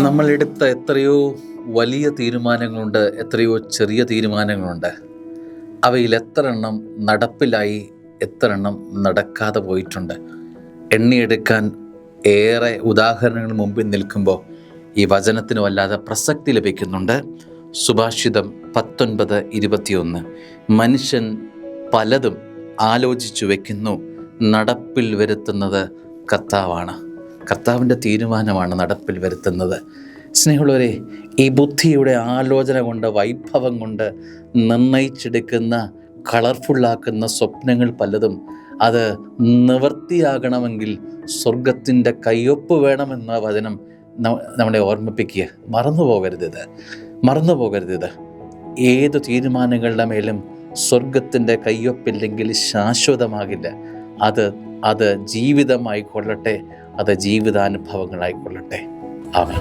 നമ്മളെടുത്ത എത്രയോ വലിയ തീരുമാനങ്ങളുണ്ട്, എത്രയോ ചെറിയ തീരുമാനങ്ങളുണ്ട്. അവയിൽ എത്ര എണ്ണം നടപ്പിലായി, എത്ര എണ്ണം നടക്കാതെ പോയിട്ടുണ്ട്. എണ്ണിയെടുക്കാൻ ഏറെ ഉദാഹരണങ്ങൾ മുമ്പിൽ നിൽക്കുമ്പോൾ ഈ വചനത്തിന് വല്ലാതെ പ്രസക്തി ലഭിക്കുന്നുണ്ട്. സുഭാഷിതം 19:21 മനുഷ്യൻ പലതും ആലോചിച്ചു വയ്ക്കുന്നു, നടപ്പിൽ വരുത്തുന്നത് കർത്താവാണ്. കർത്താവിൻ്റെ തീരുമാനമാണ് നടപ്പിൽ വരുത്തുന്നത്. സ്നേഹമുള്ളവരെ, ഈ ബുദ്ധിയുടെ ആലോചന കൊണ്ട്, വൈഭവം കൊണ്ട് നിർണയിച്ചെടുക്കുന്ന, കളർഫുള്ളാക്കുന്ന സ്വപ്നങ്ങൾ പലതും അത് നിവൃത്തിയാകണമെങ്കിൽ സ്വർഗത്തിൻ്റെ കയ്യൊപ്പ് വേണമെന്ന വചനം നമ്മളെ ഓർമ്മിപ്പിക്കുക. മറന്നു പോകരുത്. ഏതു തീരുമാനങ്ങളുടെ മേലും സ്വർഗത്തിൻ്റെ കയ്യൊപ്പില്ലെങ്കിൽ ശാശ്വതമാകില്ല. അത് ജീവിതമായിക്കൊള്ളട്ടെ, അത് ജീവിതാനുഭവങ്ങളായിക്കൊള്ളട്ടെ. ആമേൻ.